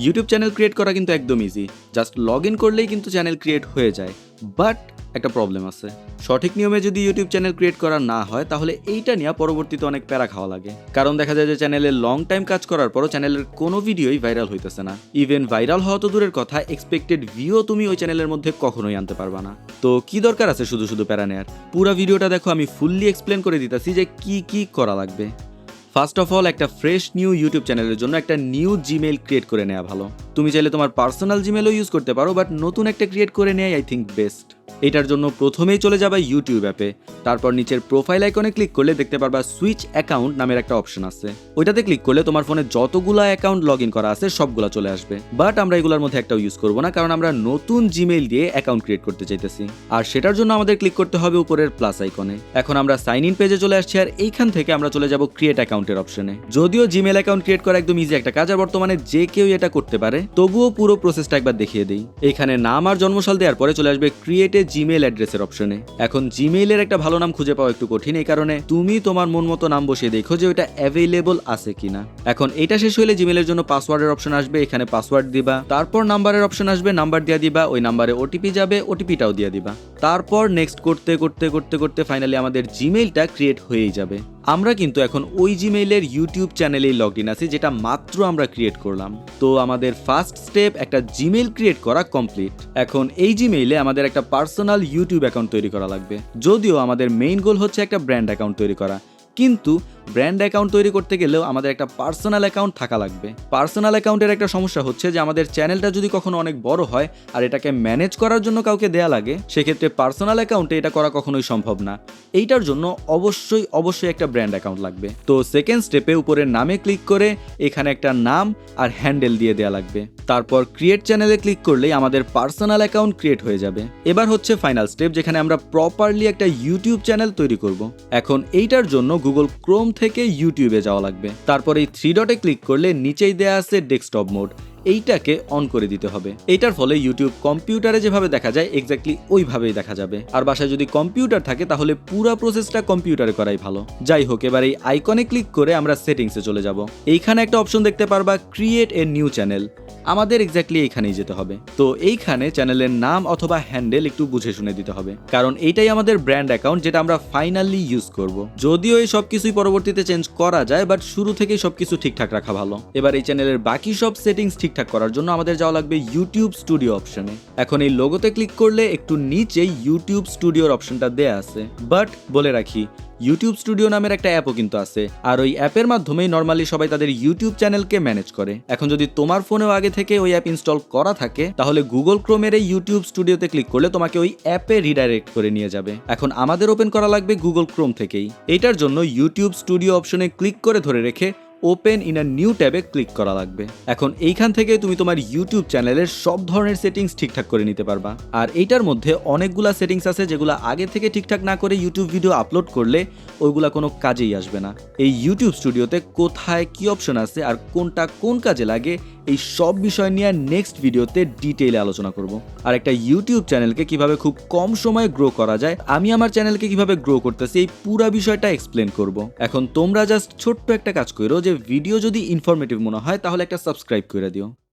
YouTube channel create করা কিন্তু একদম ইজি, জাস্ট লগ ইন করলেই কিন্তু চ্যানেল ক্রিয়েট হয়ে যায়। বাট একটা প্রবলেম আছে, সঠিক নিয়মে যদি ইউটিউব চ্যানেল ক্রিয়েট করা না হয় তাহলে এইটা নিয়ে পরবর্তীতে অনেক প্যারা খাওয়া লাগে। কারণ দেখা যায় যে চ্যানেলে লং টাইম কাজ করার পরও চ্যানেলের কোনো ভিডিওই ভাইরাল হইতেছে না। ইভেন ভাইরাল হওয়া তো দূরের কথা, এক্সপেক্টেড ভিউ তুমি ওই চ্যানেলের মধ্যে কখনোই আনতে পারবা না। তো কি দরকার আছে শুধু শুধু প্যারা নেয়ার? পুরো ভিডিওটা দেখো, আমি ফুললি এক্সপ্লেন করে দিতেছি যে কি কি করা লাগবে। ফার্স্ট অফ অল, একটা ফ্রেশ নিউ ইউটিউব চ্যানেলের জন্য একটা নিউ জিমেইল ক্রিয়েট করে নেওয়া ভালো। তুমি চাইলে তোমার পার্সোনাল জিমেলও ইউজ করতে পারো, বাট নতুন একটা ক্রিয়েট করে নেওয়াই আই থিঙ্ক বেস্ট। এটার জন্য প্রথমেই চলে যাবা ইউটিউব অ্যাপে, তারপর নিচের প্রোফাইল আইকনে ক্লিক করলে দেখতে পারবা সুইচ অ্যাকাউন্ট নামের একটা অপশন আছে। ওইটাতে ক্লিক করলে তোমার ফোনে যতগুলা অ্যাকাউন্ট লগ ইন করা আছে সবগুলা চলে আসবে। বাট আমরা এগুলোর মধ্যে একটাও ইউজ করবো না, কারণ আমরা নতুন জিমেইল দিয়ে অ্যাকাউন্ট ক্রিয়েট করতে চাইতেছি। আর সেটার জন্য আমাদের ক্লিক করতে হবে উপরের প্লাস আইকনে। এখন আমরা সাইন ইন পেজে চলে আসছি, আর এইখান থেকে আমরা চলে যাব ক্রিয়েট অ্যাকাউন্টের অপশনে। যদিও জিমেইল অ্যাকাউন্ট ক্রিয়েট করা একদম ইজি একটা কাজ, আর বর্তমানে যে কেউ এটা করতে পারে, তবুও পুরো প্রসেসটা একবার দেখিয়ে দিই। এখানে নাম আর জন্মসাল দেওয়ার পরে চলে আসবে ক্রিয়েট এ জিমেইল অ্যাড্রেসের অপশনে। এখন জিমেইলের একটা ভালো নাম খুঁজে পাওয়া একটু কঠিন, এই কারণে তুমি তোমার মন মতো নাম বসিয়ে দেখো যে ওটা অ্যাভেলেবল আছে কিনা। এখন এটা শেষ হলে জিমেইলের জন্য পাসওয়ার্ডের অপশন আসবে, এখানে পাসওয়ার্ড দিবা। তারপর নাম্বারের অপশন আসবে, নাম্বার দিয়ে দিবা। ওই নাম্বারে ওটিপি যাবে, ওটিপিটাও দিয়ে দিবা। তারপর নেক্সট করতে করতে করতে করতে ফাইনালি আমাদের জিমেইলটা ক্রিয়েট হয়েই যাবে। আমরা কিন্তু এখন ওই জিমেইলের ইউটিউব চ্যানেলেই লগ ইন আছি, যেটা মাত্র আমরা ক্রিয়েট করলাম। তো আমাদের ফার্স্ট স্টেপ একটা জিমেইল ক্রিয়েট করা কমপ্লিট। এখন এই জিমেইলে আমাদের একটা পার্সোনাল ইউটিউব অ্যাকাউন্ট তৈরি করা লাগবে। যদিও আমাদের মেইন গোল হচ্ছে একটা ব্র্যান্ড অ্যাকাউন্ট তৈরি করা, কিন্তু ব্র্যান্ড অ্যাকাউন্ট তৈরি করতে গেলেও আমাদের একটা পার্সোনাল অ্যাকাউন্ট থাকা লাগবে। পার্সোনাল অ্যাকাউন্টের একটা সমস্যা হচ্ছে যে আমাদের চ্যানেলটা যদি কখনো অনেক বড় হয় আর এটাকে ম্যানেজ করার জন্য কাউকে দেয়া লাগে, সেক্ষেত্রে পার্সোনাল অ্যাকাউন্টে এটা করা কখনোই সম্ভব না। এইটার জন্য অবশ্যই একটা ব্র্যান্ড অ্যাকাউন্ট লাগবে। তো সেকেন্ড স্টেপে উপরের নামে ক্লিক করে এখানে একটা নাম আর হ্যান্ডেল দিয়ে দেয়া লাগবে। তারপর ক্রিয়েট চ্যানেলে ক্লিক করলেই আমাদের পার্সোনাল অ্যাকাউন্ট ক্রিয়েট হয়ে যাবে। এবার হচ্ছে ফাইনাল স্টেপ, যেখানে আমরা প্রপারলি একটা ইউটিউব চ্যানেল তৈরি করব। এখন এইটার জন্য গুগল ক্রোম থেকে ইউটিউবে যাওয়া লাগবে। তারপর এই 3 ডটে ক্লিক করলে নিচেই দেয়া আছে ডেস্কটপ মোড, এইটাকে অন করে দিতে হবে। এইটার ফলে ইউটিউব কম্পিউটারে যেভাবে দেখা যায় এক্স্যাক্টলি ওইভাবেই দেখা যাবে। আর বাসায় যদি কম্পিউটার থাকে তাহলে পুরো প্রসেসটা কম্পিউটারে করাই ভালো। যাই হোক, এবার এই আইকনে ক্লিক করে আমরা সেটিংসে চলে যাব। এইখানে একটা অপশন দেখতে পারবা ক্রিয়েট এ নিউ চ্যানেল। আমাদের এক্স্যাক্টলি এইখানেই যেতে হবে। তো এইখানে চ্যানেলের নাম অথবা হ্যান্ডেল একটু বুঝে শুনে দিতে হবে, কারণ এইটাই আমাদের ব্র্যান্ড অ্যাকাউন্ট যেটা আমরা ফাইনালি ইউজ করব। যদিও এই সব কিছুই পরবর্তীতে চেঞ্জ করা যায়, বাট শুরু থেকেই সবকিছু ঠিকঠাক রাখা ভালো। এবার এই চ্যানেলের বাকি সব সেটিংস ঠিকঠাক করার জন্য আমাদের যাওয়া লাগবে ইউটিউব স্টুডিও অপশনে। এখন এই লোগোতে ক্লিক করলে একটু নিচে ইউটিউব স্টুডিওর অপশনটা দেয়া আছে। বাট বলে রাখি, ইউটিউব স্টুডিও নামের একটা অ্যাপও কিন্তু আছে, আর ওই অ্যাপের মাধ্যমেই নর্মালি সবাই তাদের ইউটিউব চ্যানেলকে ম্যানেজ করে। এখন যদি তোমার ফোনেও আগে থেকে ওই অ্যাপ ইনস্টল করা থাকে, তাহলে গুগল ক্রোমের এই ইউটিউব স্টুডিওতে ক্লিক করলে তোমাকে ওই অ্যাপে রিডাইরেক্ট করে নিয়ে যাবে। এখন আমাদের ওপেন করা লাগবে গুগল ক্রোম থেকেই। এইটার জন্য ইউটিউব স্টুডিও অপশনে ক্লিক করে ধরে রেখে ওপেন ইন আ নিউ ট্যাবে ক্লিক করা লাগবে। এখন এইখান থেকে তুমি তোমার ইউটিউব চ্যানেলের সব ধরনের সেটিংস ঠিকঠাক করে নিতে পারবা। আর এইটার মধ্যে অনেকগুলা সেটিংস আছে যেগুলো আগে থেকে ঠিকঠাক না করে ইউটিউব ভিডিও আপলোড করলে ওইগুলা কোনো কাজেই আসবে না। এই ইউটিউব স্টুডিওতে কোথায় কি অপশন আছে আর কোনটা কোন কাজে লাগে, এই সব বিষয় নিয়ে নেক্সট ভিডিওতে ডিটেইলে আলোচনা করব। আর একটা ইউটিউব চ্যানেলকে কিভাবে খুব কম সময়ে গ্রো করা যায়, আমি আমার চ্যানেলকে কিভাবে গ্রো করতেছি, এই পুরো বিষয়টা এক্সপ্লেন করব। এখন তোমরা জাস্ট ছোট্ট একটা কাজ করো, যে ভিডিও যদি ইনফরমেটিভ মনে হয় তাহলে একটা সাবস্ক্রাইব করে দিও।